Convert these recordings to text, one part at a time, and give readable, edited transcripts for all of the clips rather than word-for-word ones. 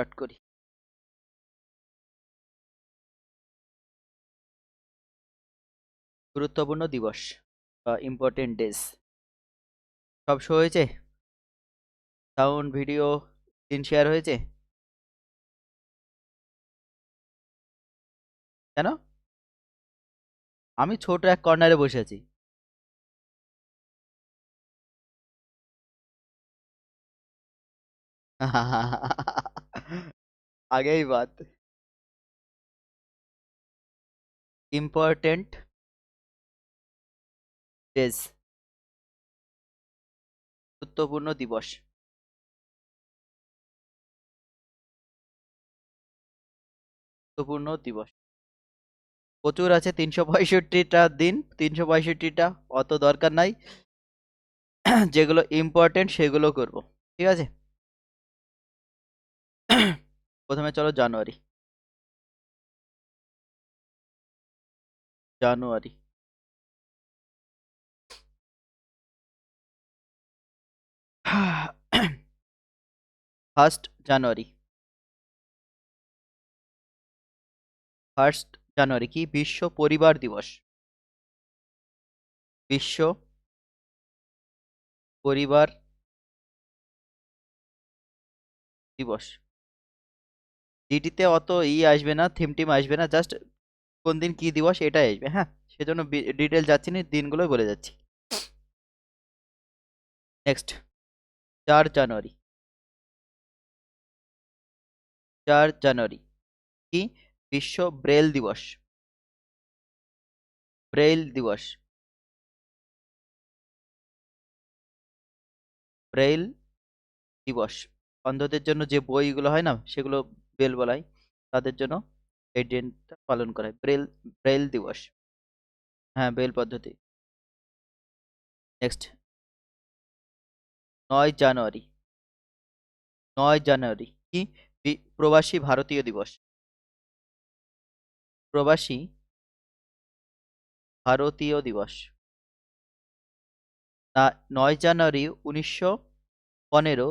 Start করি। গুরুত্বপূর্ণ দিবস বা ইম্পর্টেন্ট ডেজ সব শো হয়েছে? সাউন্ড, ভিডিও, স্ক্রিন শেয়ার হয়েছে? কেন? আমি ছোট এক কর্নারে বসে আছি। আগেই বাত। ইম্পর্টেন্ট ডেজ, গুরুত্বপূর্ণ দিবস। গুরুত্বপূর্ণ দিবস প্রচুর আছে, 365টা দিন, 365টা। অত দরকার নাই। যেগুলো ইম্পর্টেন্ট সেগুলো করব। ঠিক আছে। প্রথমে চলো জানুয়ারি। January first January. First January কি? বিশ্ব পরিবার দিবস। বিশ্ব পরিবার দিবস। জিডিতে অত আসবে না, থিম টিম আসবে না, জাস্ট কোন দিন কি দিবস এটাই আসবে। হ্যাঁ, সেজন্য ডিটেল যাচ্ছি না, দিনগুলোই বলে যাচ্ছি। নেক্সট, 4 জানুয়ারি। 4 জানুয়ারি কি? বিশ্ব ব্রেল দিবস। ব্রেইল দিবস। ব্রেইল দিবস অন্ধদের জন্য যে বইগুলো হয় না, সেগুলো ব্রেল বলা হয়, তাদের জন্য এই দিনটা পালন করা হয়। ব্রেল, ব্রেইল দিবস। হ্যাঁ, ব্রেইল পদ্ধতি। নেক্সট, 9 জানুয়ারি। 9 জানুয়ারি কি? প্রবাসী ভারতীয় দিবস। প্রবাসী ভারতীয় দিবস। না, 9 জানুয়ারি 1915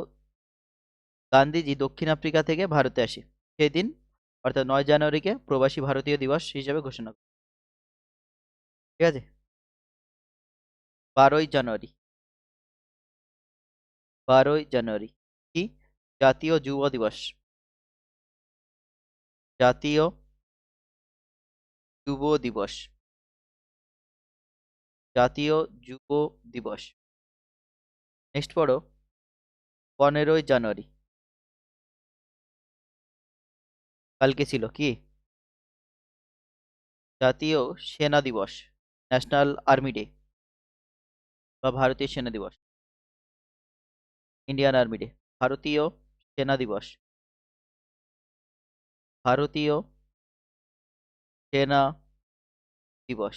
গান্ধীজি দক্ষিণ আফ্রিকা থেকে ভারতে আসে। সেদিন, অর্থাৎ 9 জানুয়ারিকে প্রবাসী ভারতীয় দিবস হিসেবে ঘোষণা করে। ঠিক আছে। 12ই জানুয়ারি। 12ই জানুয়ারি কি? জাতীয় যুব দিবস। জাতীয় যুব দিবস। জাতীয় যুব দিবস। নেক্সট পড়ো, 15ই জানুয়ারি। কালকে ছিল কি? জাতীয় সেনা দিবস, ন্যাশনাল আর্মি ডে বা ভারতীয় সেনা দিবস। Indian army day. ভারতীয় সেনা দিবস। ভারতীয় সেনা দিবস।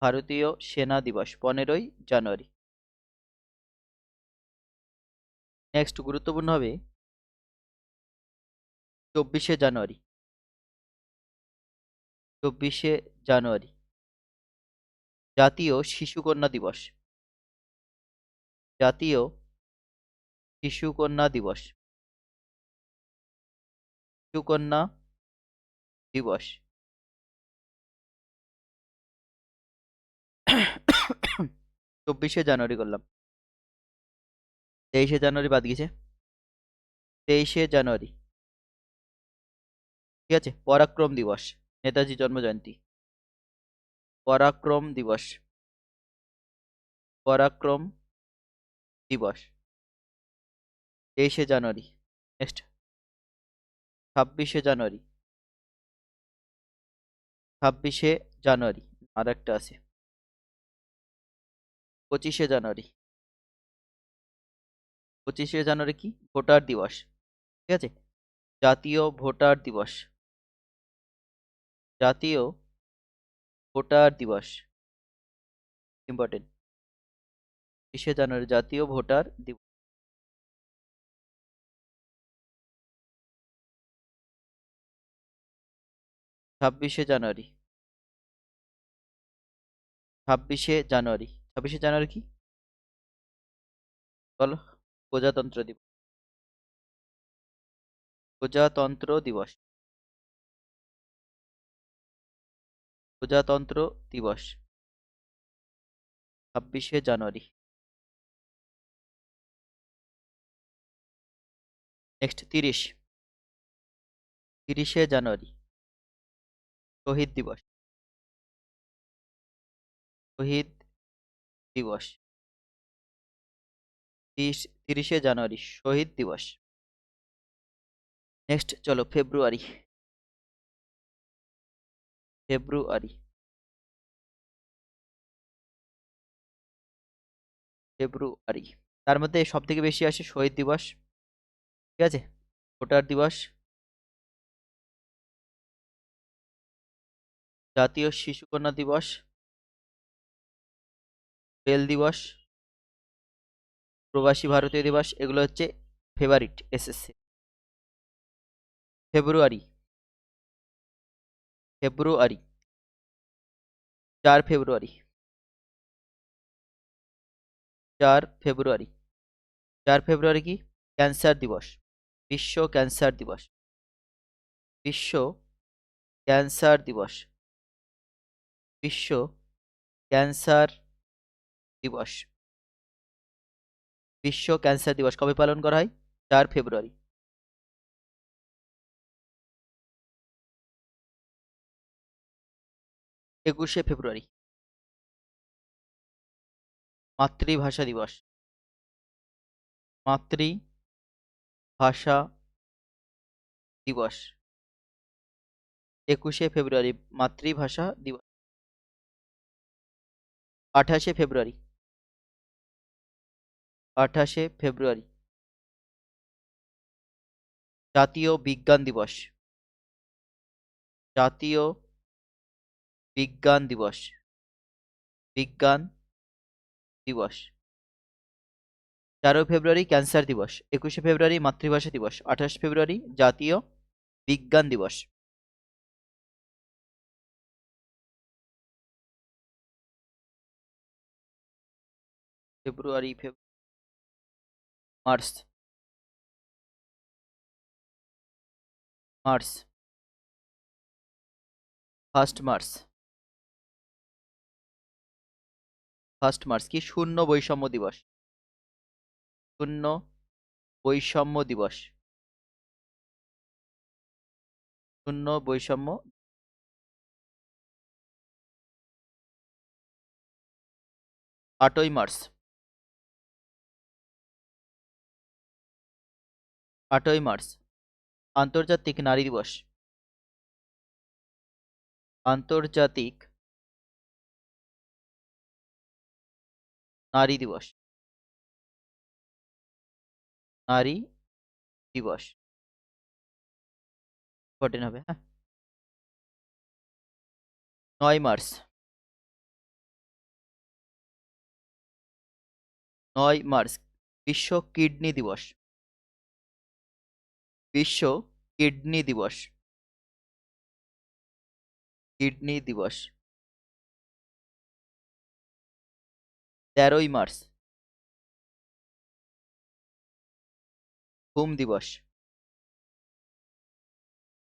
ভারতীয় সেনা দিবস 15ই জানুয়ারি। নেক্সট গুরুত্বপূর্ণ হবে 24শে জানুয়ারি। 24শে জানুয়ারি জাতীয় শিশু কন্যা দিবস। জাতীয় শিশু কন্যা দিবস। শিশু কন্যা দিবস। 24শে জানুয়ারি করলাম। 23শে জানুয়ারি বাদ গেছে। 23শে জানুয়ারি, ঠিক আছে। পরাক্রম দিবস, নেতাজি জন্মজয়ন্তী। পরাক্রম দিবস। পরাক্রম দিবস 23শে জানুয়ারি। নেক্সট, 26শে জানুয়ারি। 26শে জানুয়ারি আর একটা আছে। 25শে জানুয়ারি। 25শে জানুয়ারি কি? ভোটার দিবস। ঠিক আছে। জাতীয় ভোটার দিবস। জাতীয় ভোটার দিবস ইম্পর্টেন্ট। 25শে জানুয়ারি জাতীয় ভোটার দিবস। 26শে জানুয়ারি। 26শে জানুয়ারি। 26শে জানুয়ারি কি বলো? প্রজাতন্ত্র দিবস। প্রজাতন্ত্র দিবস। প্রজাতন্ত্র দিবস 26শে জানুয়ারি। নেক্সট 30শে জানুয়ারি শহীদ দিবস। শহীদ দিবস 30শে জানুয়ারি শহীদ দিবস। নেক্সট চলো ফেব্রুয়ারি। ফেব্রুয়ারি ফেব্রুয়ারি তার মধ্যে সব থেকে বেশি আসে শহীদ দিবস, ঠিক আছে, ভোটার দিবস, জাতীয় শিশুকন্যা দিবস, রেল দিবস, প্রবাসী ভারতীয় দিবস, এগুলো হচ্ছে ফেভারিট এসএসসি। ফেব্রুয়ারি ফেব্রুয়ারি 4 ফেব্রুয়ারি 4 ফেব্রুয়ারি 4 ফেব্রুয়ারি কি? ক্যান্সার দিবস, বিশ্ব ক্যান্সার দিবস। বিশ্ব ক্যান্সার দিবস। বিশ্ব ক্যান্সার দিবস। বিশ্ব ক্যান্সার দিবস কবে পালন করা হয়? 4 ফেব্রুয়ারি। 21শে ফেব্রুয়ারি মাতৃভাষা দিবস। মাতৃভাষা দিবস 21শে ফেব্রুয়ারি মাতৃভাষা দিবস। 28শে ফেব্রুয়ারি 28শে ফেব্রুয়ারি জাতীয় বিজ্ঞান দিবস। জাতীয় বিজ্ঞান দিবস। বিজ্ঞান দিবস 4 ফেব্রুয়ারি ক্যান্সার দিবস, 21শে ফেব্রুয়ারি মাতৃভাষা দিবস, 28শে ফেব্রুয়ারি জাতীয় বিজ্ঞান দিবস। February March March 1 March. 1 March কি? শূন্য বৈষম্য দিবস। শূন্য বৈষম্য দিবস। শূন্য বৈষম্য। 8ই মার্চ 8ই মার্চ আন্তর্জাতিক নারী দিবস। আন্তর্জাতিক নারী দিবস। নারী দিবস ইম্পর্টেন্ট হবে, হ্যাঁ। 9 মার্চ 9 মার্চ বিশ্ব কিডনি দিবস। বিশ্ব কিডনি দিবস। কিডনি দিবস 13ই মার্চ ঘুম দিবস।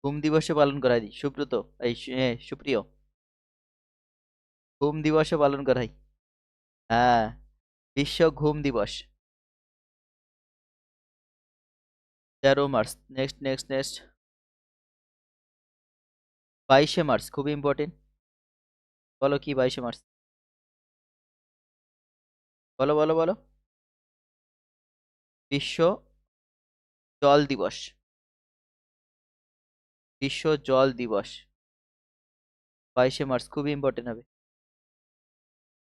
ঘুম দিবসে পালন করা হয় সুব্রত, সুপ্রিয়, ঘুম দিবসে পালন করা হয়। হ্যাঁ, বিশ্ব ঘুম দিবস 13 মার্চ। নেক্সট নেক্সট নেক্সট 22শে মার্চ খুবই ইম্পর্টেন্ট। বলো কি 22শে মার্চ? বলো বলো বলো। বিশ্ব জল দিবস। বিশ্ব জল দিবস 22শে মার্চ খুবই ইম্পর্টেন্ট হবে,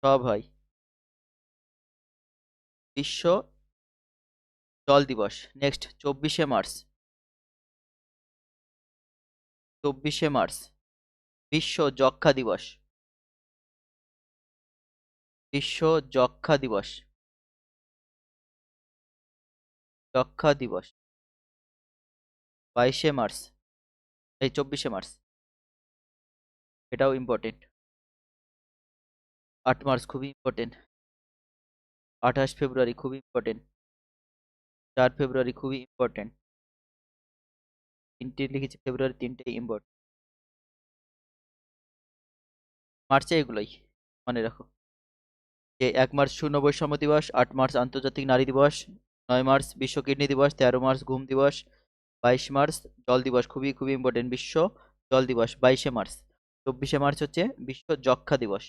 সব হয়। বিশ্ব জল দিবস। নেক্সট 24শে মার্চ 24শে মার্চ বিশ্ব যক্ষ্মা দিবস। বিশ্ব যক্ষ্মা দিবস। যক্ষ্মা দিবস 22শে মার্চ, এই 24শে মার্চ, এটাও ইম্পর্টেন্ট। 8 মার্চ খুবই ইম্পর্টেন্ট। 28 ফেব্রুয়ারি খুবই ইম্পর্টেন্ট। 4 ফেব্রুয়ারি খুবই ইম্পর্টেন্ট। 3টে লিখেছি, ফেব্রুয়ারি 3টে ইম্পর্টেন্ট। মার্চে এগুলোই মনে রাখো যে 1 মার্চ শূন্য বৈষম্য দিবস, 8 মার্চ আন্তর্জাতিক নারী দিবস, 9 মার্চ বিশ্ব কিডনি দিবস, 13 মার্চ ঘুম দিবস, 22 মার্চ জল দিবস, খুবই খুবই ইম্পর্টেন্ট, বিশ্ব জল দিবস 22শে মার্চ। 24শে মার্চ হচ্ছে বিশ্ব যক্ষা দিবস।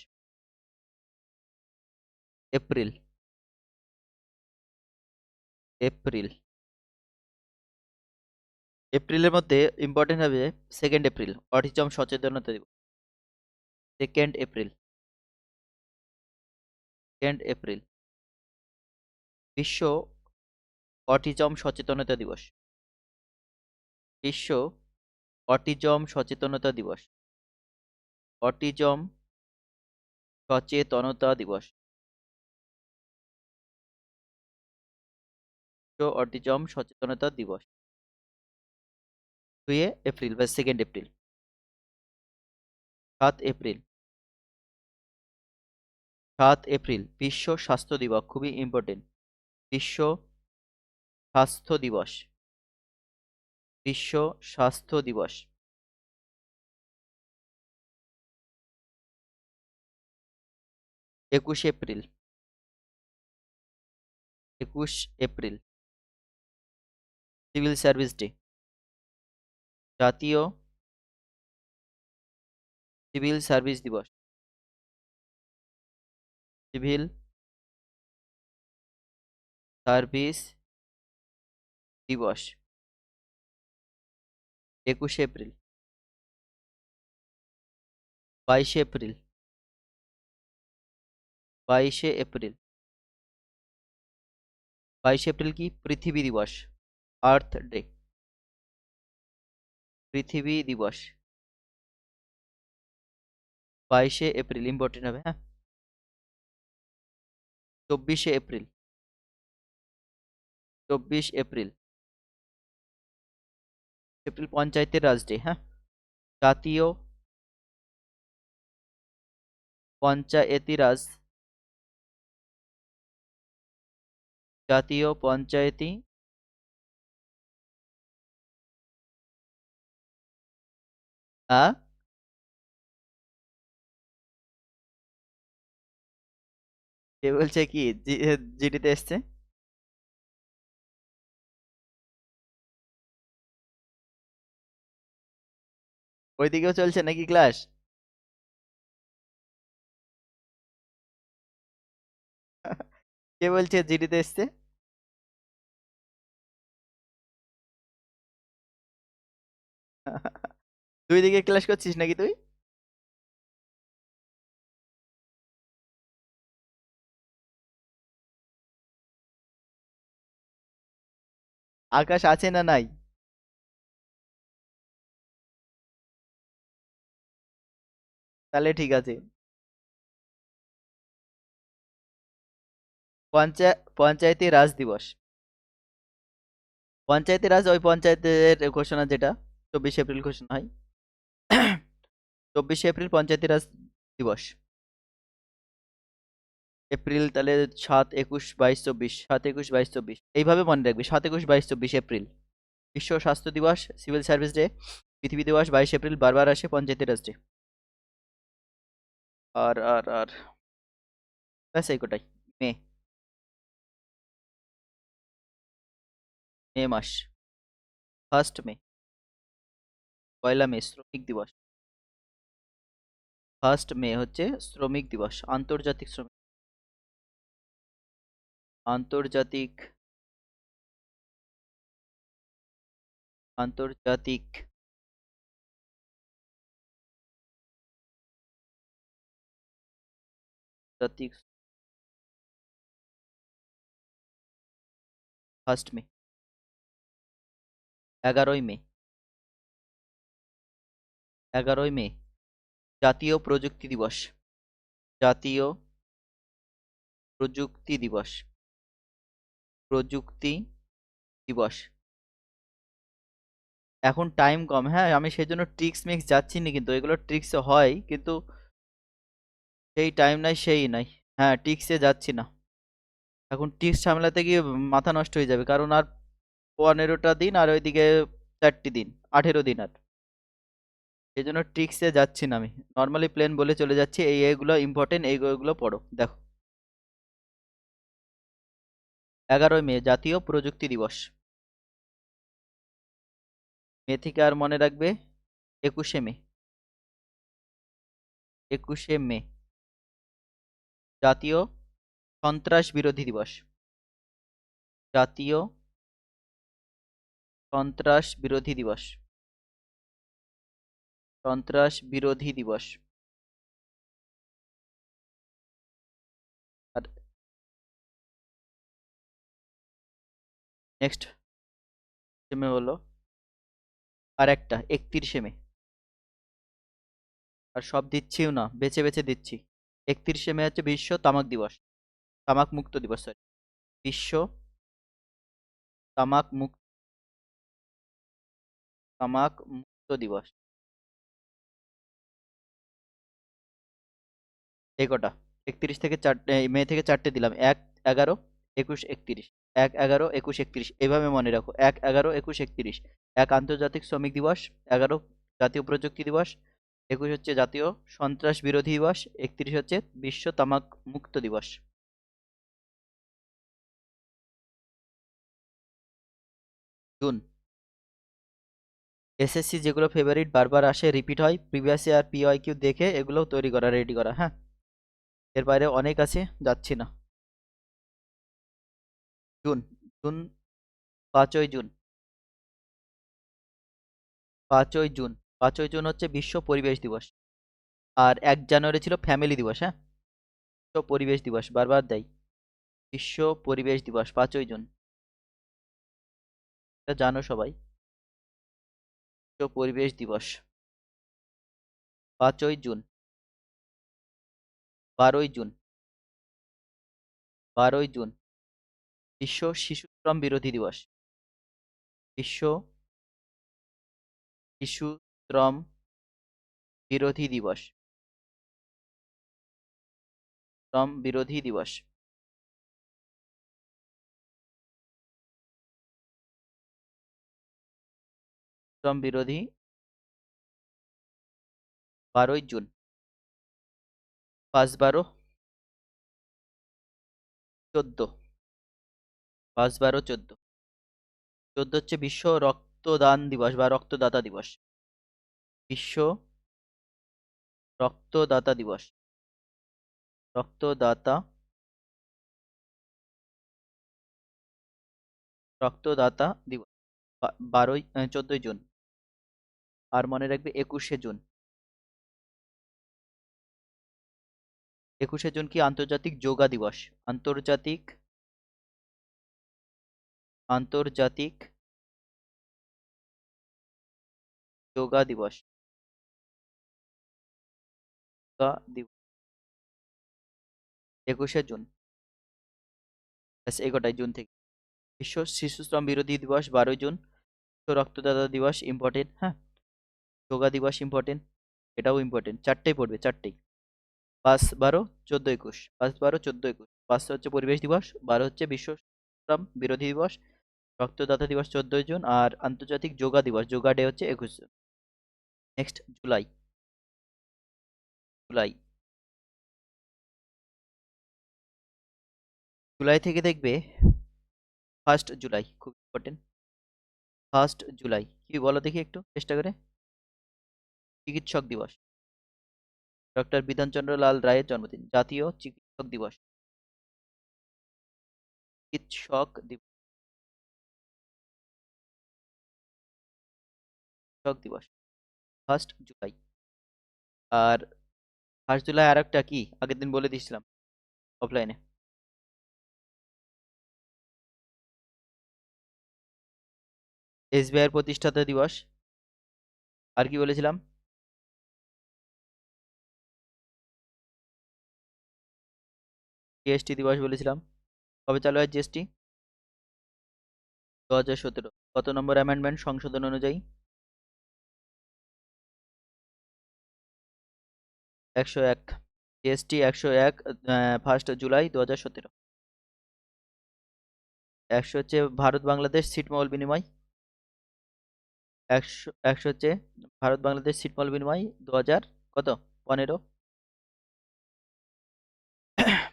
এপ্রিল, এপ্রিল, এপ্রিলের মধ্যে ইম্পর্টেন্ট হবে 2 এপ্রিল অটিজম সচেতনতা দিবস। 2 এপ্রিল, 2 এপ্রিল বিশ্ব অটিজম সচেতনতা দিবস। বিশ্ব অটিজম সচেতনতা দিবস, অটিজম সচেতনতা দিবস, বিশ্ব অটিজম সচেতনতা দিবস 2 এপ্রিল বা 2 এপ্রিল। 7 এপ্রিল, 7 এপ্রিল বিশ্ব স্বাস্থ্য দিবস, খুবই ইম্পর্টেন্ট, বিশ্ব স্বাস্থ্য দিবস, বিশ্ব স্বাস্থ্য দিবস। 21 April, 21 April civil service day, জাতীয় সিভিল সার্ভিস দিবস, সিভিল সার্ভিস দিবস 21 এপ্রিল। 22 এপ্রিল, 22 এপ্রিল, 22 এপ্রিল কি পৃথিবী দিবস, আর্থ ডে, পৃথিবী দিবস 22 এপ্রিল ইম্পর্টেন্ট হবে, হ্যাঁ। 24 এপ্রিল, 24 এপ্রিল, এপ্রিল পঞ্চায়েতের রাজ ডে, হ্যাঁ। জাতীয় পঞ্চায়েতি রাজ, জাতীয় পঞ্চায়েতি কে বলছে কি জিডিতে এসছে? ওইদিকেও চলছে নাকি ক্লাস? কে বলছে জিডিতে এসছে? দুই দিকে ক্লাস করছিস নাকি তুই? আকাশ আছে না নাই? তাহলে ঠিক আছে। পঞ্চায়েতি রাজ দিবস, পঞ্চায়েতি রাজ ওই পঞ্চায়েতের ঘোষণা যেটা 24 এপ্রিল ঘোষণা হয়। 24 এপ্রিল পঞ্চায়েতি রাজ দিবস। এপ্রিল তাহলে 7, 21, 22, 24, 7, 21, 22, 24 এইভাবে মনে রাখবি, 7, 21, 22, 24 এপ্রিল বিশ্ব স্বাস্থ্য দিবস, সিভিল সার্ভিস ডে, পৃথিবী দিবস 22 এপ্রিল বারবার আসে, পঞ্চায়েতি রাজ ডে। আর ব্যাস এই কোটাই। মে, মে মাস, 1 মে, 1 মে শ্রমিক দিবস। 1 মে হচ্ছে শ্রমিক দিবস, আন্তর্জাতিক শ্রমিক, আন্তর্জাতিক, আন্তর্জাতিক জাতিক 1 মে। 11ই মে, 11ই মে জাতীয় প্রযুক্তি দিবস, জাতীয় প্রযুক্তি দিবস, প্রযুক্তি দিবস। এখন টাইম কম, হ্যাঁ, আমি সেই জন্য ট্রিক্স মিক্স যাচ্ছি না, কিন্তু এগুলো ট্রিক্স হয় কিন্তু সেই টাইম নাই, সেই নাই। হ্যাঁ, ট্রিক্সে যাচ্ছি না এখন, ট্রিক্স সামলাতে গিয়ে মাথা নষ্ট হয়ে যাবে, কারণ আর 15টা দিন আর ওইদিকে 4টি দিন, 18 দিন। আর এই জন্য ট্রিক্সে যাচ্ছি না, আমি নর্মালি প্লেন বলে চলে যাচ্ছি। এগুলো ইম্পর্টেন্ট, এইগুলো পড়ো। দেখো, 11ই মে জাতীয় প্রযুক্তি দিবস। মে থেকে আর মনে রাখবে, 21শে মে। 21শে মে জাতীয় সন্ত্রাস বিরোধী দিবস। জাতীয় সন্ত্রাস বিরোধী দিবস। সন্ত্রাস বিরোধী দিবস। আর নেক্সট মে হলো আর একটা 31শে মে। আর সব দিচ্ছিও না, বেছে বেছে দিচ্ছি। 31শে মে হচ্ছে বিশ্ব তামাক দিবস, তামাক মুক্ত দিবস, সরি, বিশ্ব তামাক মুক্ত তামাক মুক্ত দিবস। এই কটা 31 মে থেকে 4টে দিলাম, 1, 11, 21, 31। 1, 11, 21, 31 এইভাবে মনে রাখো। 1, 11, 21, 31। 1 আন্তর্জাতিক শ্রমিক দিবস, 11 জাতীয় প্রযুক্তি দিবস, 21 হচ্ছে জাতীয় সন্ত্রাস বিরোধী দিবস, 31 হচ্ছে বিশ্ব তামাক মুক্ত দিবস। জুন, এসএসসি যেগুলো ফেভারিট বারবার আসে, রিপিট হয়, প্রিভিয়াস ইয়ার PYQ দেখে এগুলো তৈরি করা, রেডি করা। হ্যাঁ, এর বাইরে অনেক আছে, যাচ্ছি না। জুন, জুন 5ই জুন। 5ই জুন 5ই জুন হচ্ছে বিশ্ব পরিবেশ দিবস। আর 1 জানুয়ারি ছিল ফ্যামিলি দিবস। হ্যাঁ, বিশ্ব পরিবেশ দিবস বারবার দেয়। বিশ্ব পরিবেশ দিবস 5ই জুন, এটা জানো সবাই। বিশ্ব পরিবেশ দিবস 5ই জুন। 12ই জুন, 12ই জুন বিশ্ব শিশু শ্রম বিরোধী দিবস। বিশ্ব শিশু শ্রম বিরোধী দিবস। শ্রম বিরোধী দিবস। শ্রম বিরোধী 12ই জুন। 5, 12, 14। 5, 12, 14। 14 হচ্ছে বিশ্ব রক্তদান দিবস বা রক্তদাতা দিবস। বিশ্ব রক্তদাতা দিবস। রক্তদাতা রক্তদাতা দিবস 14ই জুন। আর মনে রাখবে 21শে জুন। 21শে জুন কি আন্তর্জাতিক যোগা দিবস। আন্তর্জাতিক আন্তর্জাতিক যোগা দিবস। যোগা দিবস 21শে জুন। ব্যাস এই কটাই জুন থেকে। বিশ্ব শিশু শ্রম বিরোধী দিবস 12ই জুন। বিশ্ব রক্তদাতা দিবস ইম্পর্টেন্ট। হ্যাঁ, যোগা দিবস ইম্পর্টেন্ট, এটাও ইম্পর্টেন্ট। চারটেই পড়বে, চারটেই। 5, 12, 14, 21। 5, 12, 14, 21। 5 হচ্ছে পরিবেশ দিবস, 12 হচ্ছে বিশ্ব শ্রম বিরোধী দিবস, রক্তদাতা দিবস 14ই জুন, আর আন্তর্জাতিক যোগা দিবস, যোগা ডে হচ্ছে 21 June. Next July. July July থেকে দেখবে 1 জুলাই, খুব ইম্পর্টেন্ট। 1 জুলাই কি বলো দেখি একটু চেষ্টা করে। চিকিৎসক দিবস, ডক্টর বিধানচন্দ্র লাল রায়ের জন্মদিন। জাতীয় চিকিৎসক দিবস। চিকিৎসক দিবস। চিকিৎসক দিবস 1 জুলাই। আর 1 জুলাই আর একটা কি আগের দিন বলে দিয়েছিলাম অফলাইনে, SBI এর প্রতিষ্ঠাতা দিবস। আর কি বলেছিলাম, GST দিবস বলেছিলাম। কবে চালু হয় GST? 2017। কত নম্বর অ্যামেন্ডমেন্ট সংশোধন অনুযায়ী? 101। GST 101, 1 জুলাই 2017। 100 হচ্ছে ভারত বাংলাদেশ ছিটমহল বিনিময়। একশো হচ্ছে ভারত বাংলাদেশ ছিটমহল বিনিময় 2000 কত 15।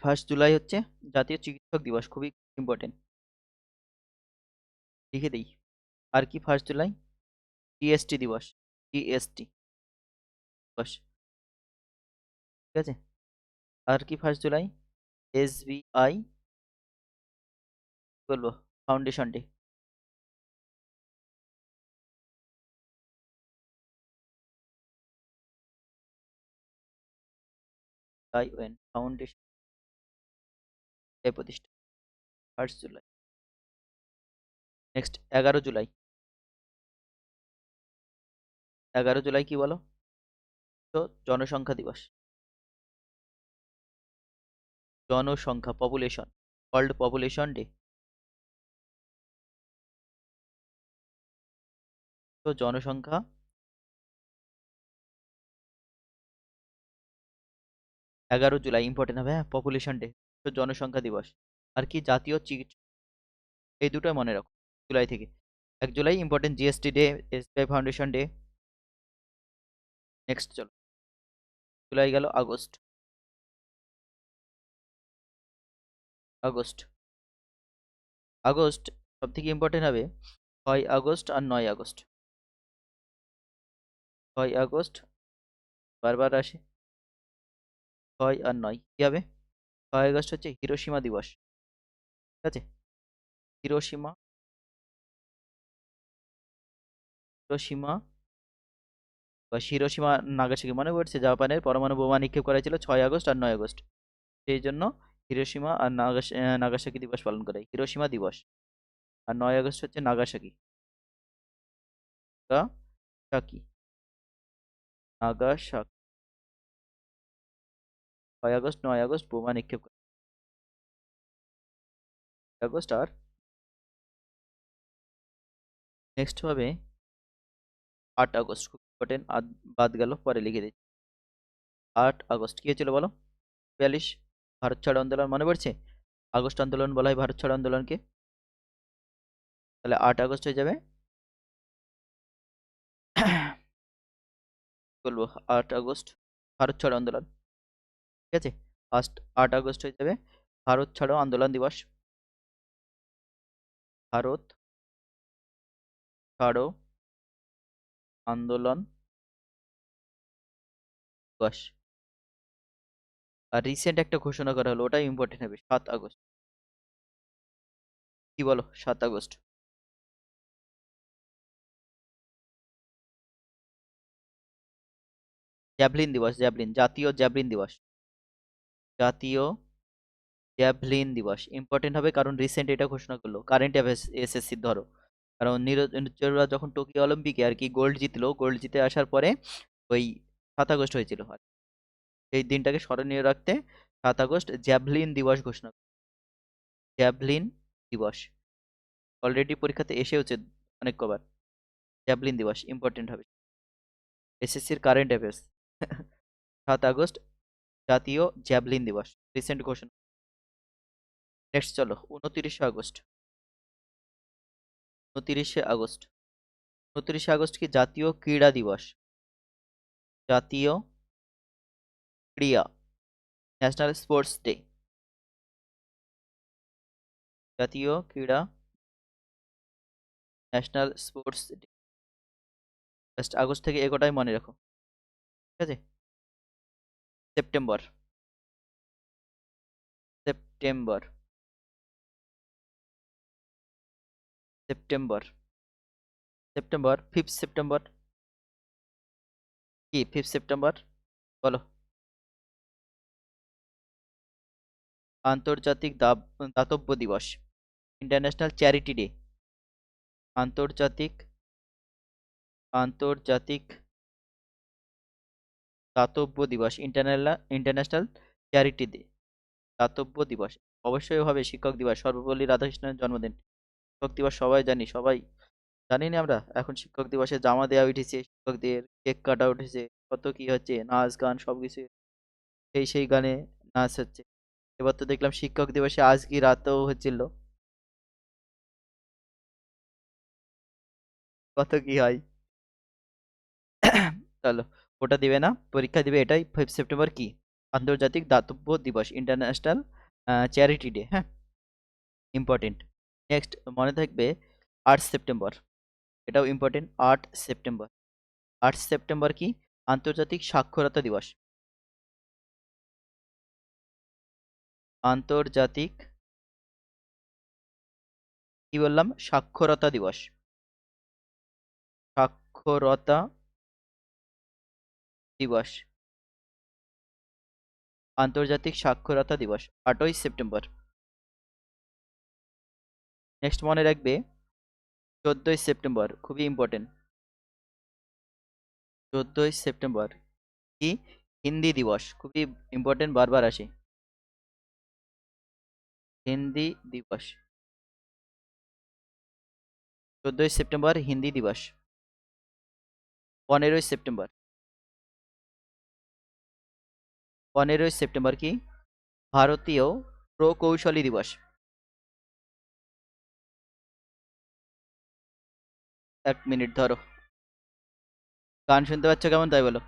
1 জুলাই হচ্ছে জাতীয় চিকিৎসক দিবস, খুবই ইম্পর্টেন্ট, লিখে দিই। আর কি 1 জুলাই? জিএসটি দিবস, জিএসটি দিবস, ঠিক আছে। আর কি 1 জুলাই? এসবিআই বলবো foundation day, ION foundation day প্রতিষ্ঠা 1 জুলাই। নেক্সট 11 জুলাই। 11 জুলাই কি বলো তো? জনসংখ্যা দিবস, জনসংখ্যা, পপুলেশন, ওয়ার্ল্ড পপুলেশন ডে। তো জনসংখ্যা 11 জুলাই ইম্পর্টেন্ট হবে, হ্যাঁ, পপুলেশন ডে, তো জনসংখ্যা দিবস। আর কি জাতীয় চিকিৎসা, এই দুটোই মনে রাখো জুলাই থেকে। 1 July important GST day, SBI foundation day. Next চলো, জুলাই গেল, আগস্ট। আগস্ট, আগস্ট সব থেকে ইম্পর্টেন্ট হবে 6 আগস্ট আর 9 আগস্ট। 6 আগস্ট বারবার আসে, 6 আর 9 কি হবে? 6 আগস্ট হচ্ছে হিরোশিমা দিবস, ঠিক আছে। হিরোশিমা, হিরোশিমা বা হিরোশিমা নাগাসাকি, মনে পড়ছে জাপানের পরমাণু বোমা নিক্ষেপ করা হয়েছিল 6 আগস্ট আর 9 আগস্ট। সেই জন্য হিরোশিমা আর নাগাসাকি দিবস পালন করে, হিরোশিমা দিবস। আর 9 আগস্ট হচ্ছে Nagasaki, Nagasaki, Nagasaki. 6 August 9 August বোমা নিক্ষেপ করে, 6 আগস্ট আর। নেক্সট হবে 8 আগস্ট, খুব ইম্পর্টেন্ট, বাদ গেল, পরে লিখে দিচ্ছি। 8 আগস্ট কি হয়েছিল বলো? 42 ভারত ছাড়ো আন্দোলন, মনে পড়ছে? আগস্ট আন্দোলন বলা হয় ভারত ছাড়ো আন্দোলনকে, তাহলে 8 আগস্ট হয়ে যাবে। বলবো 8 আগস্ট ভারত ছাড়ো আন্দোলন, ঠিক আছে। ফার্স্ট 8 আগস্ট হয়ে যাবে ভারত ছাড়ো আন্দোলন দিবস, ভারত ছাড়ো আন্দোলন দিবস। আর রিসেন্ট একটা ঘোষণা করা হলো, ওটাই ইম্পর্টেন্ট হবে, 7 আগস্ট। কি বলো 7 আগস্ট? জ্যাভলিন দিবস, জ্যাভলিন, জাতীয় জ্যাভলিন দিবস, জাতীয় জ্যাভলিন দিবস ইম্পর্টেন্ট হবে, কারণ রিসেন্ট এটা ঘোষণা করলো, কারেন্ট অ্যাফেয়ার্স এসএসসি ধরো। কারণ নীরজরা যখন টোকিও অলিম্পিকে আর কি গোল্ড জিতলো, গোল্ড জিতে আসার পরে ওই 7 আগস্ট হয়েছিল, আর এই দিনটাকে স্মরণীয় রাখতে 7 আগস্ট জ্যাভলিন দিবস ঘোষণা, জ্যাভলিন দিবস। অলরেডি পরীক্ষাতে এসেওছে অনেক কবার, জ্যাভলিন দিবস ইম্পর্টেন্ট হবে, এসএসসির কারেন্ট অ্যাফেয়ার্স। 7 আগস্ট জাতীয় জ্যাভলিন দিবস, রিসেন্ট ঘোষণা। নেক্সট চলো 29 আগস্ট। 29 আগস্ট, 29 আগস্ট কি জাতীয় ক্রীড়া দিবস, জাতীয় ক্রীড়া, ন্যাশনাল স্পোর্টস ডে, জাতীয় ক্রীড়া, national sports day. Just August থেকে এগোটাই মনে রাখো, ঠিক আছে। September, September, September, September 5 September কি 5 সেপ্টেম্বর বলো? আন্তর্জাতিক দাতব্য দিবস, ইন্টারন্যাশনাল চ্যারিটি ডে, আন্তর্জাতিক, আন্তর্জাতিক দাতব্য দিবস, ইন্টারন্যাশনাল চ্যারিটি ডে, দাতব্য দিবস। অবশ্যই হবে শিক্ষক দিবস, সর্বপল্লী রাধাকৃষ্ণনের জন্মদিন, শিক্ষক দিবস সবাই জানি, সবাই জানি না আমরা। এখন শিক্ষক দিবসে জামা দেওয়া উঠেছে, শিক্ষকদের কেক কাটা উঠেছে, কত কি হচ্ছে, নাচ গান সবকিছু, সেই গানে নাচ হচ্ছে। এবার তো দেখলাম শিক্ষক দিবসে আজ কি রাতেও হচ্ছিল, কত কি হয়। চলো, ওটা দিবে না, পরীক্ষা দিবে এটাই। 5 সেপ্টেম্বর কি? আন্তর্জাতিক দাতব্য দিবস, ইন্টারন্যাশনাল চ্যারিটি ডে। হ্যাঁ, ইম্পর্টেন্ট। নেক্সট মনে থাকবে 8 সেপ্টেম্বর, এটাও ইম্পর্টেন্ট। 8 সেপ্টেম্বর, 8 সেপ্টেম্বর কি? আন্তর্জাতিক সাক্ষরতা দিবস। আন্তর্জাতিক কি বললাম? সাক্ষরতা দিবস। সাক্ষরতা দিবস, আন্তর্জাতিক সাক্ষরতা দিবস 8ই সেপ্টেম্বর। নেক্সট মনে রাখবে 14ই সেপ্টেম্বর, খুবই ইম্পর্টেন্ট। 14ই সেপ্টেম্বর কি? হিন্দি দিবস, খুবই ইম্পর্টেন্ট, বারবার আসে। হিন্দি দিবস, 14ই সেপ্টেম্বর হিন্দি দিবস। 15ই সেপ্টেম্বর, 15ই সেপ্টেম্বর কি? ভারতীয় প্রকৌশলী দিবস। 1 মিনিট ধরো, গান শুনতে পাচ্ছ কেমন তাই বলো।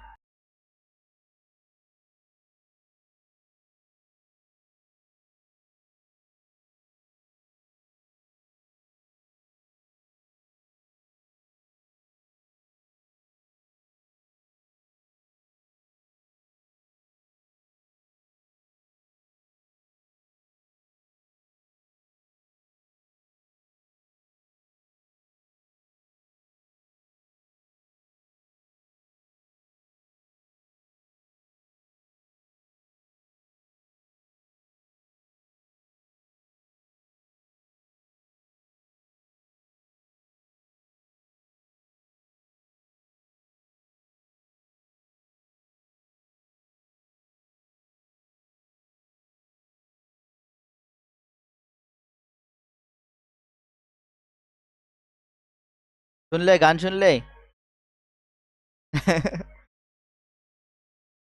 শুনলে, গান শুনলে?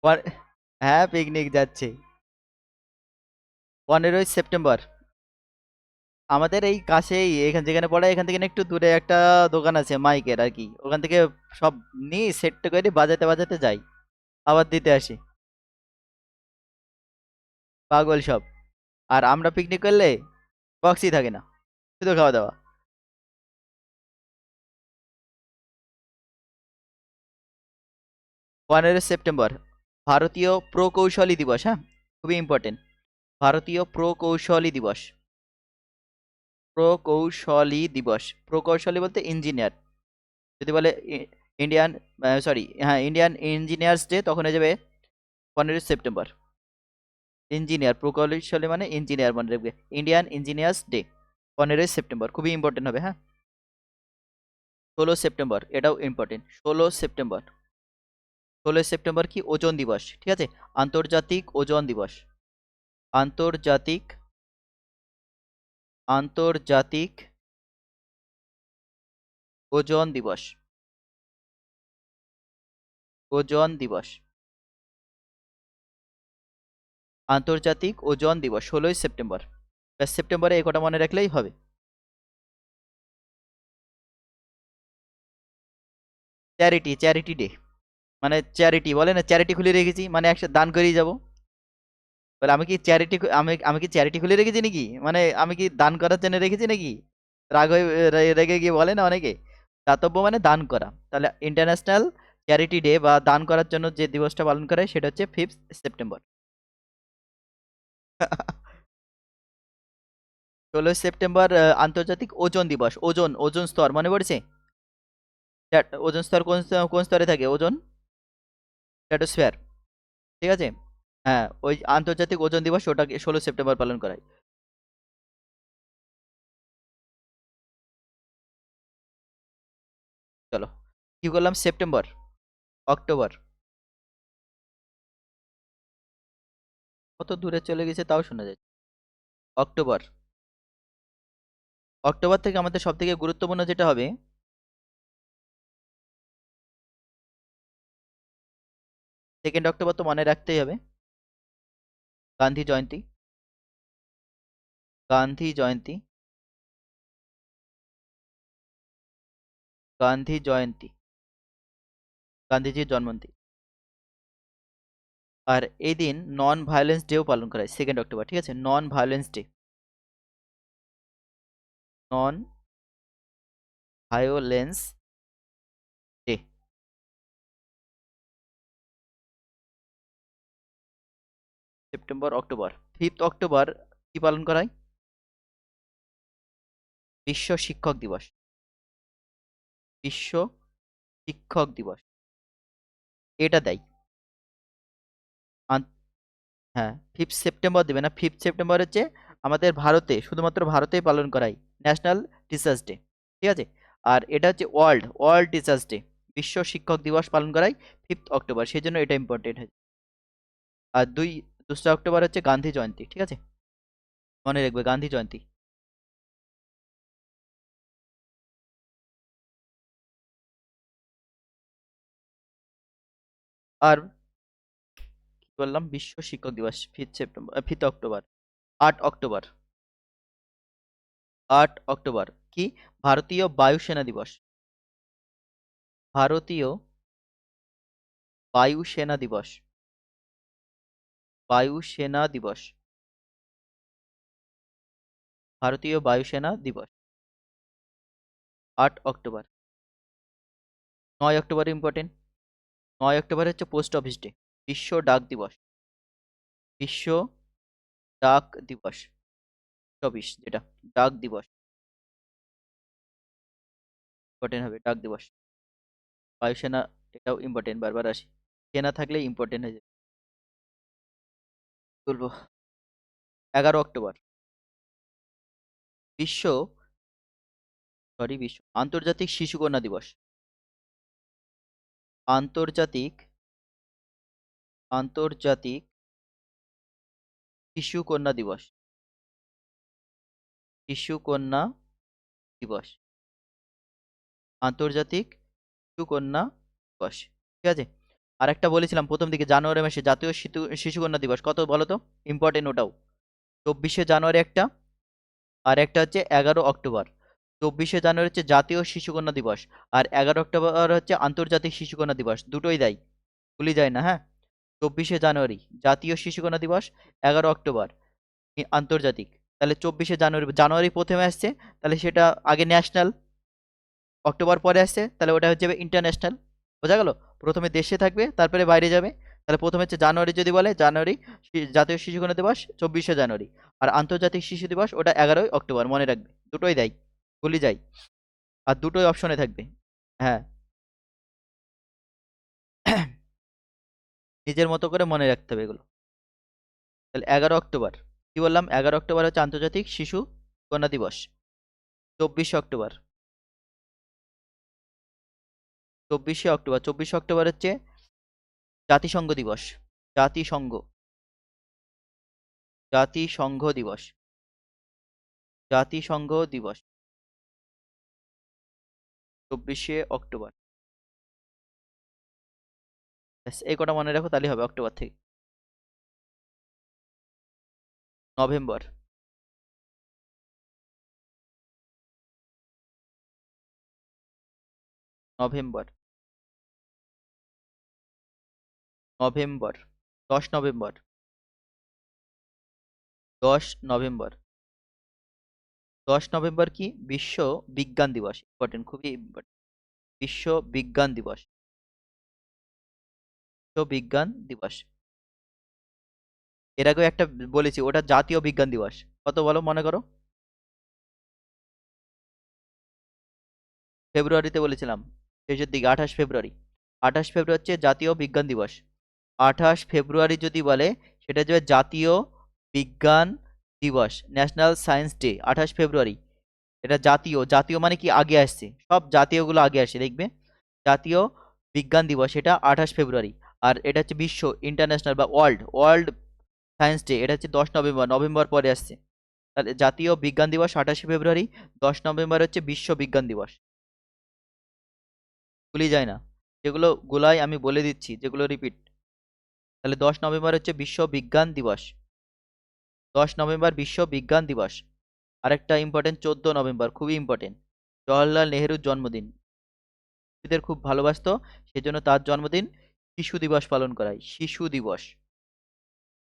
পর- হ্যাঁ, পিকনিক যাচ্ছে। 15ই সেপ্টেম্বর আমাদের এই কাছেই, এখান যেখানে পড়ে এখান থেকে না একটু দূরে একটা দোকান আছে মাইকের আর কি, ওখান থেকে সব নিয়ে সেট করে বাজাতে বাজাতে যাই, আবার দিতে আসি। পাগল সব। আর আমরা পিকনিক করলে বক্সই থাকে না, শুধু খাওয়া দাওয়া। 15ই সেপ্টেম্বর ভারতীয় প্রকৌশলী দিবস। হ্যাঁ, খুবই ইম্পর্টেন্ট। ভারতীয় প্রকৌশলী দিবস, প্রকৌশলী দিবস। প্রকৌশলী বলতে ইঞ্জিনিয়ার। যদি বলে ইন্ডিয়ান, সরি, হ্যাঁ, ইন্ডিয়ান ইঞ্জিনিয়ার্স ডে, তখন হয়ে যাবে 15ই সেপ্টেম্বর। ইঞ্জিনিয়ার, প্রকৌশলী মানে ইঞ্জিনিয়ার মনে রাখবে। ইন্ডিয়ান ইঞ্জিনিয়ার্স ডে 15ই সেপ্টেম্বর, খুবই ইম্পর্টেন্ট হবে। হ্যাঁ, 16 সেপ্টেম্বর, এটাও ইম্পর্টেন্ট। 16 সেপ্টেম্বর, 16 সেপ্টেম্বর কি? ওজন দিবস। ঠিক আছে, আন্তর্জাতিক ওজন দিবস। আন্তর্জাতিক, আন্তর্জাতিক ওজন দিবস, ওজন দিবস, আন্তর্জাতিক ওজন দিবস 16ই সেপ্টেম্বর। সেপ্টেম্বরে এই কটা মনে রাখলেই হবে। চ্যারিটি, চ্যারিটি ডে মানে চ্যারিটি বলে না, চ্যারিটি খুলে রেখেছি মানে একসাথে দান করেই যাব। বলে আমি কি চ্যারিটি, আমি কি চ্যারিটি খুলে রেখেছি নাকি, মানে আমি কি দান করার জন্য রেখেছি নাকি? রাগ হয়ে রেগে গিয়ে বলে না অনেকে, দাতব্য মানে দান করা। তাহলে ইন্টারন্যাশনাল চ্যারিটি ডে বা দান করার জন্য যে দিবসটা পালন করা হয় সেটা হচ্ছে 5 সেপ্টেম্বর। 16 সেপ্টেম্বর আন্তর্জাতিক ওজন দিবস। ওজন, ওজন স্তর মনে পড়ছে? ওজন স্তর কোন কোন স্তরে থাকে? ওজন স্ট্র্যাটোস্ফিয়ার। ঠিক আছে, হ্যাঁ, ওই আন্তর্জাতিক ওজন দিবস ওটাকে 16 সেপ্টেম্বর পালন করা হয়। চলো, কি করলাম? সেপ্টেম্বর, অক্টোবর, কত দূরে চলে গেছে তাও শোনা যায়। অক্টোবর, অক্টোবর থেকে আমাদের সব থেকে গুরুত্বপূর্ণ যেটা হবে, 2 অক্টোবর তো মনে রাখতেই হবে, গান্ধী জয়ন্তী। গান্ধী জয়ন্তী, গান্ধী জয়ন্তী গান্ধীজির জন্মদিন। আর এই দিন নন ভায়োলেন্স ডেও পালন করা হয় 2 অক্টোবর, ঠিক আছে? Non violence day, non violence day. September, October. 5 October কি পালন করা হয়? বিশ্ব শিক্ষক দিবস। বিশ্ব শিক্ষক দিবস এটা দেয়। আন- হ্যাঁ, 5 সেপ্টেম্বর দেবে না, 5 সেপ্টেম্বর হচ্ছে আমাদের ভারতে, শুধুমাত্র ভারতেই পালন করা হয় ন্যাশনাল টিচার্স ডে, ঠিক আছে? আর এটা হচ্ছে ওয়ার্ল্ড ওয়ার্ল্ড টিচার্স ডে, বিশ্ব শিক্ষক দিবস পালন করা হয় 5 অক্টোবর, সেই জন্য এটা ইম্পর্টেন্ট হয়। আর 2 অক্টোবর হচ্ছে গান্ধী জয়ন্তী, ঠিক আছে? মনে রাখবে গান্ধী জয়ন্তী। আর কি বললাম, বিশ্ব শিক্ষক দিবস 5 অক্টোবর। 8 অক্টোবর, 8 অক্টোবর কি? ভারতীয় বায়ুসেনা দিবস। ভারতীয় বায়ুসেনা দিবস, বায়ুসেনা দিবস, ভারতীয় বায়ুসেনা দিবস 8 অক্টোবর। 9 October important. 9 অক্টোবর হচ্ছে পোস্ট অফিস ডে, বিশ্ব ডাক দিবস, বিশ্ব ডাক দিবস, 24 যেটা ডাক দিবস, ইম্পর্টেন্ট হবে ডাক দিবস। বায়ুসেনা, এটাও ইম্পর্টেন্ট, বারবার আসি, সেনা থাকলে ইম্পর্টেন্ট হয়ে যাবে। বলবো 11 অক্টোবর বিশ্ব বিশ্ব আন্তর্জাতিক শিশু কন্যা দিবস। আন্তর্জাতিক আন্তর্জাতিক শিশু কন্যা দিবস, শিশু কন্যা দিবস, আন্তর্জাতিক শিশু কন্যা দিবস, ঠিক আছে? আর একটা বলেছিলাম প্রথম দিকে, জানুয়ারি মাসে জাতীয় শিশু কন্যা দিবস, কত বলো তো? ইম্পর্টেন্ট ওটাও। 24শে জানুয়ারি একটা, আর একটা হচ্ছে 11 অক্টোবর। 24শে জানুয়ারি হচ্ছে জাতীয় শিশু কন্যা দিবস, আর 11 অক্টোবর হচ্ছে আন্তর্জাতিক শিশু কন্যা দিবস, দুটোই দেয়, ভুলি যায় না, হ্যাঁ? 24শে জানুয়ারি জাতীয় শিশু কন্যা দিবস, 11 অক্টোবর আন্তর্জাতিক। তাহলে 24শে জানুয়ারি, জানুয়ারি প্রথমে আসছে, তাহলে সেটা আগে ন্যাশনাল, অক্টোবর পরে আসছে, তাহলে ওটা হচ্ছে ইন্টারন্যাশনাল। বোঝা গেল? প্রথমে দেশে থাকবে, তারপরে বাইরে যাবে। তাহলে প্রথমে হচ্ছে জানুয়ারি, যদি বলে জানুয়ারি জাতীয় শিশু কন্যা দিবস 24শে জানুয়ারি, আর আন্তর্জাতিক শিশু দিবস ওটা 11 অক্টোবর, মনে রাখবে, দুটোই দেয়, ভুলি যাই, আর দুটোই অপশনে থাকবে। হ্যাঁ, নিজের মতো করে মনে রাখতে হবে এগুলো। তাহলে 11 অক্টোবর কি বললাম? 11 অক্টোবর হচ্ছে আন্তর্জাতিক শিশু কন্যা দিবস। 24 অক্টোবর, 24শে অক্টোবর, 24শে অক্টোবর হচ্ছে জাতিসংঘ দিবস, জাতিসংঘ, জাতিসংঘ দিবস, জাতিসংঘ দিবস 24শে অক্টোবর। ব্যাস, এই কটা মনে রাখো, তাহলেই হবে অক্টোবর থেকে। November, November, November, 10 November, 10 November, 10 November কি? বিশ্ব বিজ্ঞান দিবস, ইম্পর্টেন্ট, খুবই ইম্পর্টেন্ট, বিশ্ব বিজ্ঞান দিবস, বিশ্ব বিজ্ঞান দিবস। এর আগেও একটা বলেছি, ওটা জাতীয় বিজ্ঞান দিবস, কত বলো, মনে করো? ফেব্রুয়ারিতে বলেছিলাম, শেষের দিকে 28 ফেব্রুয়ারি, 28 ফেব্রুয়ারি হচ্ছে জাতীয় বিজ্ঞান দিবস। 28 ফেব্রুয়ারি যদি বলে, সেটা হচ্ছে জাতীয় বিজ্ঞান দিবস, ন্যাশনাল সায়েন্স ডে, 28 ফেব্রুয়ারি। এটা জাতীয়, জাতীয় মানে কি আগে আসছে, সব জাতীয়গুলো আগে আসে, দেখবে। জাতীয় বিজ্ঞান দিবস এটা 28 ফেব্রুয়ারি। আর এটা হচ্ছে বিশ্ব, ইন্টারন্যাশনাল বা ওয়ার্ল্ড ওয়ার্ল্ড সায়েন্স ডে, এটা হচ্ছে 10 নভেম্বর, নভেম্বর পরে আসছে। তাহলে জাতীয় বিজ্ঞান দিবস 28 ফেব্রুয়ারি, 10 নভেম্বর হচ্ছে বিশ্ব বিজ্ঞান দিবস, ভুলি যায় না। যেগুলো গোলাই আমি বলে দিচ্ছি, যেগুলো রিপিট। তাহলে 10 নভেম্বর হচ্ছে বিশ্ব বিজ্ঞান দিবস, 10 নভেম্বর বিশ্ব বিজ্ঞান দিবস। আরেকটা ইম্পর্টেন্ট, 14 নভেম্বর, খুবই ইম্পর্টেন্ট, জওহরলাল নেহেরুর জন্মদিন, শিশুদের খুব ভালোবাসতো, সেজন্য তার জন্মদিন শিশু দিবস পালন করা হয়।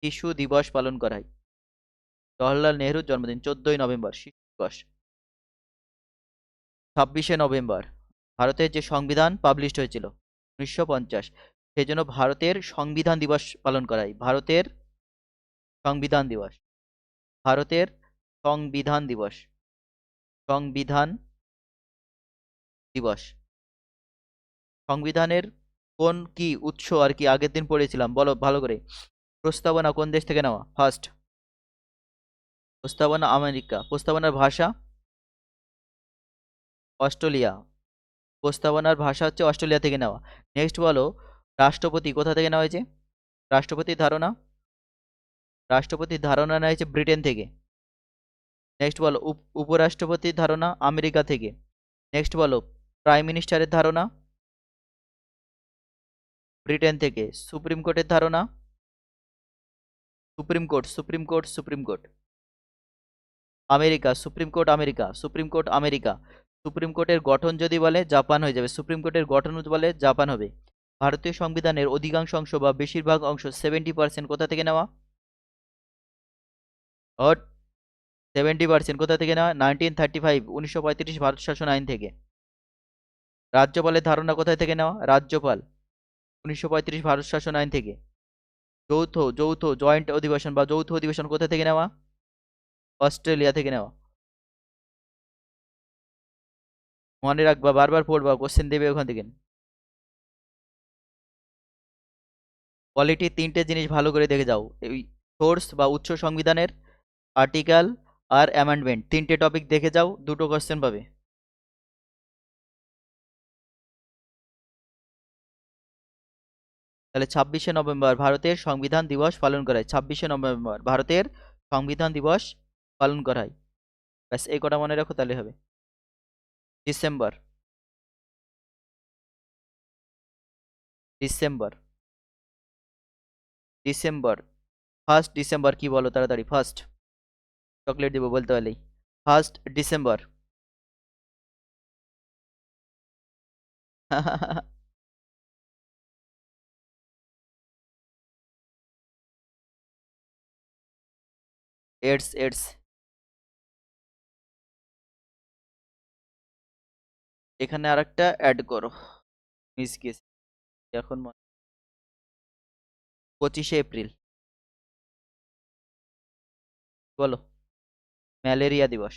শিশু দিবস পালন করা হয়। জওহরলাল নেহরুর জন্মদিন 14ই নভেম্বর, শিশু দিবস। 26শে নভেম্বর ভারতের যে সংবিধান পাবলিশড হয়েছিল 1950, সেই জন্য ভারতের সংবিধান দিবস পালন করা হয়। সংবিধান দিবস ভারতের সংবিধান দিবস সংবিধান দিবস সংবিধানের কোন কি উৎস আর কি আগের দিন পড়েছিলাম, বলো ভালো করে। প্রস্তাবনা কোন দেশ থেকে নেওয়া? ফার্স্ট প্রস্তাবনা আমেরিকা। প্রস্তাবনার ভাষা অস্ট্রেলিয়া। প্রস্তাবনার ভাষা হচ্ছে অস্ট্রেলিয়া থেকে নেওয়া। নেক্সট বলো, রাষ্ট্রপতি কোথা থেকে নেওয়া হয়েছে? রাষ্ট্রপতির ধারণা নেওয়া হয়েছে ব্রিটেন থেকে। নেক্সট বলো, উপরাষ্ট্রপতির ধারণা আমেরিকা থেকে। নেক্সট বলো, প্রাইম মিনিস্টারের ধারণা ব্রিটেন থেকে। সুপ্রিম কোর্টের ধারণা supreme court America. Supreme court America. Supreme কোর্টের গঠন যদি বলে জাপান হয়ে যাবে। সুপ্রিম কোর্টের গঠন যদি বলে জাপান হবে। ভারতীয় সংবিধানের অধিকাংশ অংশ বা বেশিরভাগ অংশ 70% কোথা থেকে নেওয়া? অট 70% কোথা থেকে নেওয়া? 1935 ভারত শাসন আইন থেকে। রাজ্যপালের ধারণা কোথায় থেকে নেওয়া? রাজ্যপাল 1935 ভারত শাসন আইন থেকে। জয়েন্ট অধিবেশন বা যৌথ অধিবেশন কোথা থেকে নেওয়া? অস্ট্রেলিয়া থেকে নেওয়া। মনে রাখবা, বারবার পড়বা, কোশ্চেন দেবে ওখান থেকে। কোয়ালিটি 3টে জিনিস ভালো করে দেখে যাও, এই সোর্স বা উৎস সংবিধানের, আর্টিকেল আর অ্যামেন্ডমেন্ট, 3টে টপিক দেখে যাও, 2টো কোশ্চেন পাবে। তাহলে 26শে নভেম্বর ভারতের সংবিধান দিবস পালন করা হয়। 26শে নভেম্বর ভারতের সংবিধান দিবস পালন করা হয়। ব্যাস এই কটা মনে রাখো তাহলে হবে। ডিসেম্বর ডিসেম্বর ডিসেম্বর 1 ডিসেম্বর কি বলো তাড়াতাড়ি? ফার্স্ট চকলেট দিব বলতে পারলেই। 1 ডিসেম্বর এডস এডস। এখানে আরেকটা অ্যাড করো, মিস গেছে এখন। 25শে এপ্রিল বলো। ম্যালেরিয়া দিবস।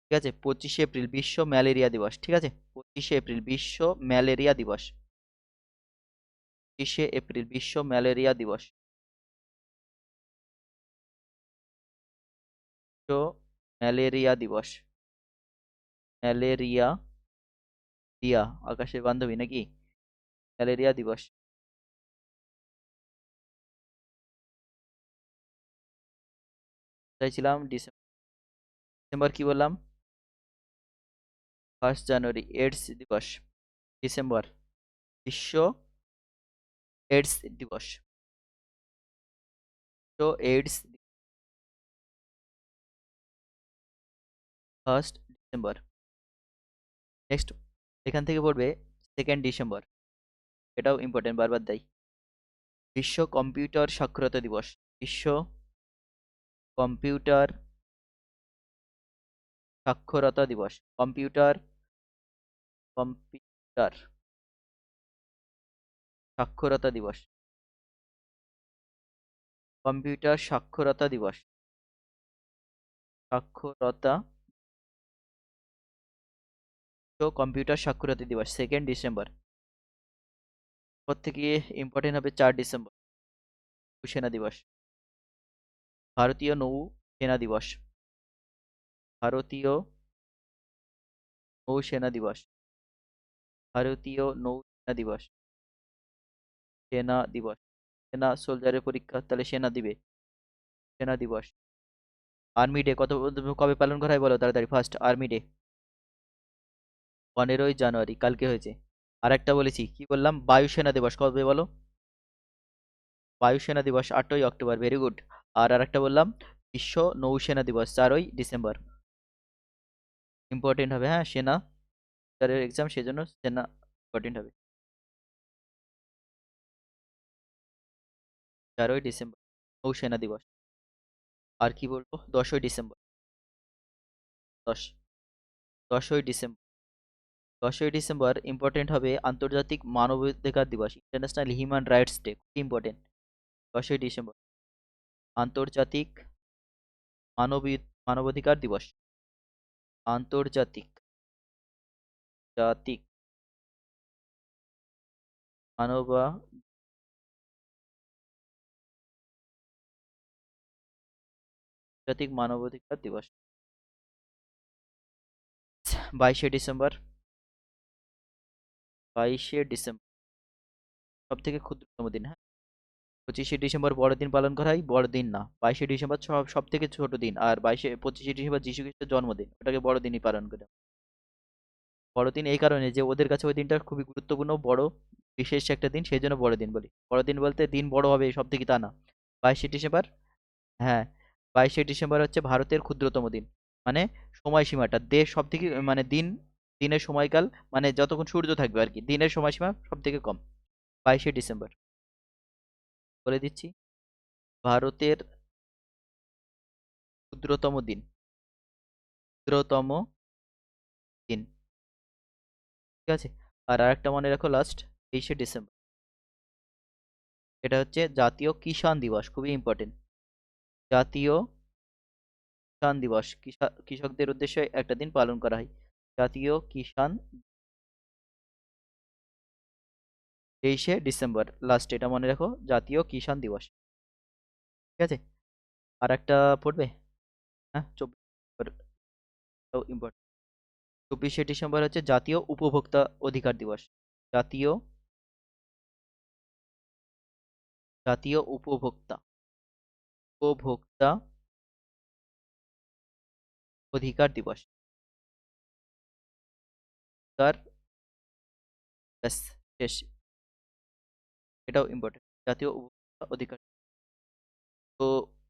ঠিক আছে, 25শে এপ্রিল বিশ্ব ম্যালেরিয়া দিবস। ঠিক আছে, 25শে এপ্রিল বিশ্ব ম্যালেরিয়া দিবস। 25শে এপ্রিল বিশ্ব ম্যালেরিয়া দিবস। বিশ্ব ম্যালেরিয়া দিবস। ম্যালেরিয়া দিয়া আকাশের বান্ধবী নাকি? ম্যালেরিয়া দিবস। চাইছিলাম ডিসেম্বর কি বললাম? 1 জানুয়ারি এইডস দিবস। ডিসেম্বর বিশ্ব এইডস দিবস। তো এইডস 1 ডিসেম্বর। নেক্সট এখান থেকে পড়বে 2 ডিসেম্বর। এটাও ইম্পর্টেন্ট, বারবার দেয়। বিশ্ব কম্পিউটার সাক্ষরতা দিবস। বিশ্ব কম্পিউটার সাক্ষরতা দিবস। কম্পিউটার সাক্ষরতা দিবস। কম্পিউটার সাক্ষরতা দিবস। সাক্ষরতা কম্পিউটার সাক্ষরতা দিবস 2 ডিসেম্বর। পর থেকে ইম্পর্টেন্ট হবে 4 ডিসেম্বর, সেনা দিবস। ভারতীয় নৌ সেনা দিবস। ভারতীয় নৌসেনা দিবস। ভারতীয় নৌসেনা দিবস। সেনা দিবস। সেনা সোলজারের পরীক্ষা, তাহলে সেনা দিবে। সেনা দিবস। আর্মি ডে কবে পালন করা হয় বলো তাড়াতাড়ি? ফার্স্ট আর্মি ডে 15ই জানুয়ারি, কালকে হয়েছে। আর একটা বলেছি, কি বললাম? বায়ুসেনা দিবস কবে বলো? বায়ুসেনা দিবস 8ই অক্টোবর, ভেরি গুড। আর আরেকটা বললাম বিশ্ব নৌসেনা দিবস 4ই ডিসেম্বর। ইম্পর্টেন্ট হবে, হ্যাঁ, সেনা এক্সাম, সেই জন্য সেনা ইম্পর্টেন্ট হবে। 4ই ডিসেম্বর নৌসেনা দিবস। আর কি বলবো, 10ই ডিসেম্বর। 10 10ই ডিসেম্বর 10ই ডিসেম্বর ইম্পর্টেন্ট হবে আন্তর্জাতিক মানবাধিকার দিবস, ইন্টারন্যাশনাল হিউম্যান রাইটস ডে, খুব ইম্পর্টেন্ট। 10ই ডিসেম্বর আন্তর্জাতিক মানবাধিকার দিবস। আন্তর্জাতিক জাতিক মানবাধিকার দিবস। 22শে ডিসেম্বর 22শে ডিসেম্বর সব থেকে ক্ষুদ্রতম দিন, হ্যাঁ। 25শে ডিসেম্বর বড়দিন পালন করা হয়, বড়দিন না। 22শে ডিসেম্বর সব থেকে ছোট দিন, আর 25শে ডিসেম্বর যীশু খ্রিস্টের জন্মদিন, ওটাকে বড়দিনই পালন করে। বড়দিন এই কারণে যে ওদের কাছে ওই দিনটা খুবই গুরুত্বপূর্ণ, বড় বিশেষ একটা দিন, সেই জন্য বড়দিন বলি। বড়দিন বলতে দিন বড় হবে সব থেকে তা না। 22শে ডিসেম্বর, হ্যাঁ, 22শে ডিসেম্বর হচ্ছে ভারতের ক্ষুদ্রতম দিন। মানে সময়সীমাটা দেশ সব থেকে, মানে দিনের সময়কাল, মানে যতক্ষণ সূর্য থাকবে আর কি, দিনের সময়সীমা সব থেকে কম 22শে ডিসেম্বর। বলে দিচ্ছি, ভারতের ক্ষুদ্রতম দিন। ক্ষুদ্রতম দিন, ঠিক আছে। আর আরেকটা মনে রাখো লাস্ট, 23শে ডিসেম্বর, এটা হচ্ছে জাতীয় কিষাণ দিবস, খুবই ইম্পর্টেন্ট। জাতীয় কিষাণ দিবস, কৃষকদের উদ্দেশ্যে একটা দিন পালন করা হয়। জাতীয় কিষাণ 23শে ডিসেম্বর লাস্ট, এটা মনে রাখো, জাতীয় কিষাণ দিবস, ঠিক আছে। আর একটা পড়বে, হ্যাঁ, 24শে ডিসেম্বর হচ্ছে জাতীয় উপভোক্তা অধিকার দিবস। জাতীয় জাতীয় উপভোক্তা অধিকার দিবস। তার ব্যাস, শেষ। এটাও ইম্পর্টেন্ট, জাতীয় উপভোক্তা অধিকার। তো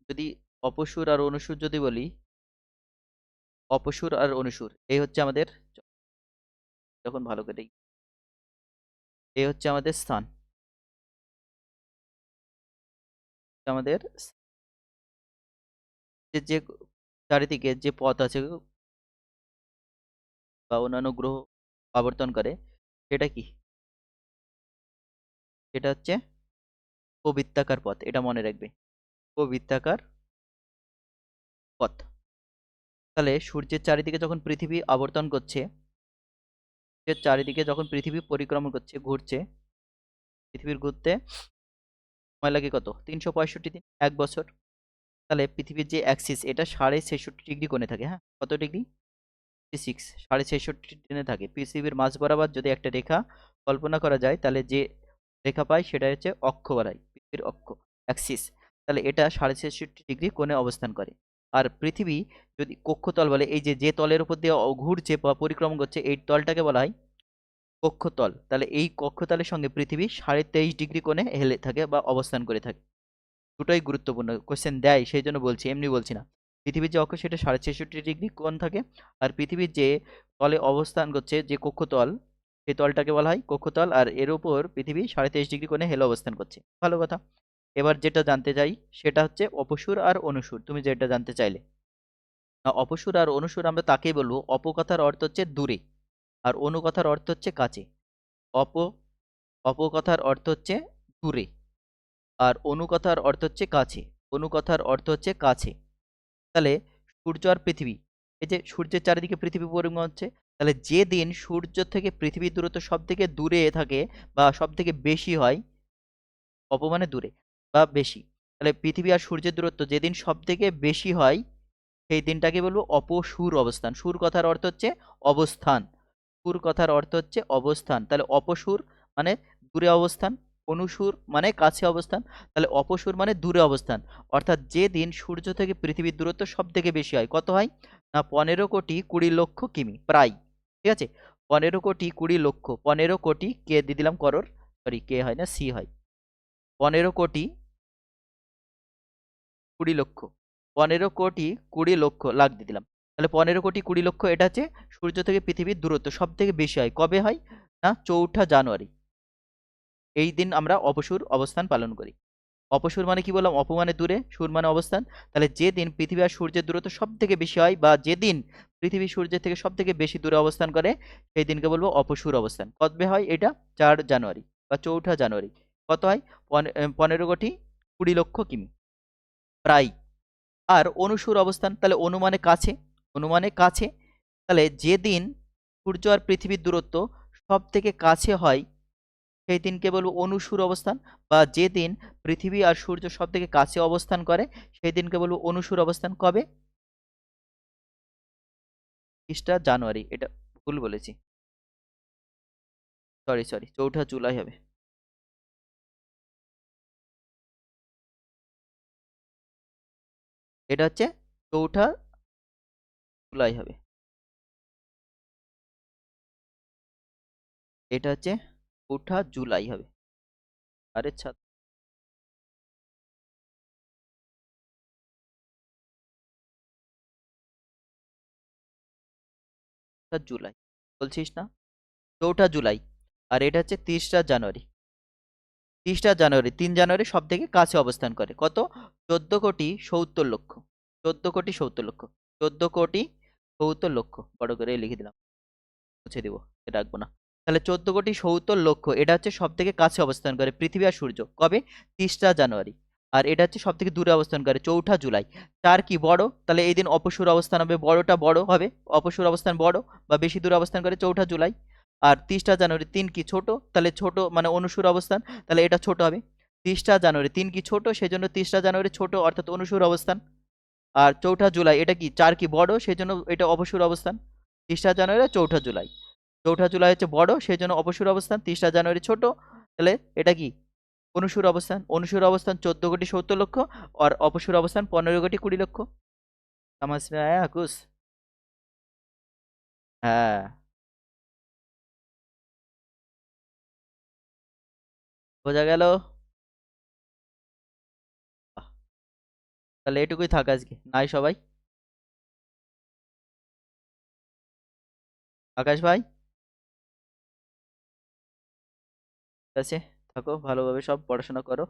যদি অপসুর আর অনুসুর যদি বলি, অপসুর আর অনুসুর এই হচ্ছে আমাদের, যখন ভালো করে এই হচ্ছে আমাদের স্থান, আমাদের যে চারিদিকে যে পথ আছে বা অন্যান্য গ্রহ আবর্তন করে, সেটা কি? সেটা হচ্ছে উপবৃত্তাকার পথ, এটা মনে রাখবে, উপবৃত্তাকার পথ। তাহলে সূর্যের চারিদিকে যখন পৃথিবী আবর্তন করছে, সূর্যের চারিদিকে যখন পৃথিবী পরিক্রমণ করছে, ঘুরছে, পৃথিবীর ঘুরতে সময় লাগে কত? 365 দিন, 1 বছর। তাহলে পৃথিবীর যে অ্যাক্সিস, এটা 66.5 ডিগ্রি কোণে থাকে, হ্যাঁ, কত ডিগ্রি? 66.5 থাকে। পৃথিবীর মাঝ বরাবর যদি একটা রেখা কল্পনা করা যায়, তাহলে যে রেখা পাই সেটা হচ্ছে অক্ষ বলা হয়, পৃথিবীর অক্ষ, অ্যাক্সিস। তাহলে এটা 66.5 ডিগ্রি কোণে অবস্থান করে। আর পৃথিবী যদি কক্ষতল বলে, এই যে তলের উপর দিয়ে ঘুরছে বা পরিক্রমণ করছে, এই তলটাকে বলা হয় কক্ষতল। তাহলে এই কক্ষতলের সঙ্গে পৃথিবী 23.5 ডিগ্রি কোণে হেলে থাকে বা অবস্থান করে থাকে। দুটোই গুরুত্বপূর্ণ, কোশ্চেন দেয় সেই জন্য বলছি, এমনি বলছি না। পৃথিবীর যে অক্ষ সেটা 66.5 ডিগ্রি কোণ থাকে, আর পৃথিবীর যে তলে অবস্থান করছে যে কক্ষতল, সেই তলটাকে বলা হয় কক্ষতল, আর এর উপর পৃথিবী 23.5 ডিগ্রি কোণে হেলে অবস্থান করছে। ভালো কথা। এবার যেটা জানতে চাই সেটা হচ্ছে অপসুর আর অনুসুর, তুমি যেটা জানতে চাইলে। অপসুর আর অনুসুর আমরা তাকেই বলবো, অপকথার অর্থ হচ্ছে দূরে, আর অনুকথার অর্থ হচ্ছে কাছে। অপ অপকথার অর্থ হচ্ছে দূরে, আর অনুকথার অর্থ হচ্ছে কাছে। অনুকথার অর্থ হচ্ছে কাছে। তাহলে সূর্য আর পৃথিবী, এই যে সূর্যের চারিদিকে পৃথিবী পরিক্রমা হচ্ছে, তাহলে যে দিন সূর্য থেকে পৃথিবীর দূরত্ব সব থেকে দূরে থাকে বা সব থেকে বেশি হয়, অপমানে দূরে বা বেশি, তাহলে পৃথিবী আর সূর্যের দূরত্ব যেদিন সব থেকে বেশি হয়, সেই দিনটাকে বলবো অপসূর অবস্থান। সুর কথার অর্থ হচ্ছে অবস্থান, সুর কথার অর্থ হচ্ছে অবস্থান। তাহলে অপসূর মানে দূরে অবস্থান, অনুসূর মানে কাছে অবস্থান। তাহলে অপসূর মানে দূরে অবস্থান, অর্থাৎ যে দিন সূর্য থেকে পৃথিবীর দূরত্ব সব থেকে বেশি হয়। কত হয় না? 15,20,00,000 কিমি প্রায়, ঠিক আছে। 15,20,00,000, 15,00,00,000 কে দিয়ে দিলাম করোর, সরি কে হয় না, সি হয়। 15,20,00,000, 15,20,00,000 লাখ দিয়ে দিলাম। তাহলে 15,20,00,000 এটা হচ্ছে সূর্য থেকে পৃথিবীর দূরত্ব সব থেকে বেশি হয় কবে হয় না 4ঠা জানুয়ারি। এই দিন আমরা অপসূর অবস্থান পালন করি। অপসূর মানে কি বললাম? অপ মানে দূরে, সুর মানে অবস্থান। তাহলে যে দিন পৃথিবী আর সূর্যের দূরত্ব সব থেকে বেশি হয় বা যেদিন পৃথিবী সূর্যের থেকে সব থেকে বেশি দূরে অবস্থান করে সেই দিনকে বলবো অপসূর অবস্থান। কবে হয় এটা? 4 জানুয়ারি বা 4ঠা জানুয়ারি। কত হয়? 15,20,00,000 কিমি প্রায়। আর অনুসূর অবস্থান, তাহলে অনু মানে কাছে, অনু মানে কাছে। তাহলে যেদিন সূর্য আর পৃথিবীর দূরত্ব সব থেকে কাছে হয় সেই দিনকে বলবো অনুসূর অবস্থান, বা যেদিন পৃথিবী আর সূর্য সব থেকে কাছে অবস্থান করে সেই দিনকে বলবো অনুসূর অবস্থান। কবে? 30টা জানুয়ারি। এটা ভুল বলেছি, সরি সরি, 4ঠা জুলাই হবে। এটা হচ্ছে 4ঠা জুলাই হবে। এটা হচ্ছে 4ঠা জুলাই হবে। আরে ছাত্র, জুলাই বলছিস না? 4ঠা জুলাই। আর এটা হচ্ছে 30টা জানুয়ারি। 30টা জানুয়ারি, 3 জানুয়ারি সব থেকে কাছে অবস্থান করে। কত? 14,70,00,000। 14,70,00,000। 14,70,00,000 বড় করে লিখে দিলাম, মুছে দিব, এটা রাখবো না। তাহলে 14,70,00,000 এটা হচ্ছে সব থেকে কাছে অবস্থান করে পৃথিবী আর সূর্য। কবে? 30টা জানুয়ারি। আর এটা হচ্ছে সব থেকে দূরে অবস্থান করে 4ঠা জুলাই। চার কি বড়, তাহলে এই দিন অপসূর অবস্থান হবে, বড়টা বড় হবে, অপসূর অবস্থান বড় বা বেশি দূরে অবস্থান করে 4ঠা জুলাই। আর 30টা জানুয়ারি, তিন কি ছোট, তাহলে ছোট মানে অনুসূর অবস্থান, তাহলে এটা ছোট হবে। 30টা জানুয়ারি, তিন কি ছোট, সেই জন্য 30টা জানুয়ারি ছোট অর্থাৎ অনুসূর অবস্থান। আর 4ঠা জুলাই এটা কি চার কি বড়, সেই জন্য এটা অপসূর অবস্থান। 30টা জানুয়ারি 4ঠা জুলাই। 4ঠা জুলাই হচ্ছে বড়, সেই জন্য অপসূর অবস্থান। 30টা জানুয়ারি ছোট, তাহলে এটা কি অনুসূর অবস্থান। অনুসূর অবস্থান 14,70,00,000 আর অপসূর অবস্থান 15,20,00,000। समझ में आया कुछ? হ্যাঁ, বোঝা গেল। আহ, তাহলে এটুকুই থাক আজকে, নাই সবাই। আকাশ ভাই, ঠিক আছে, থাকো ভালোভাবে, সব পড়াশোনা করো।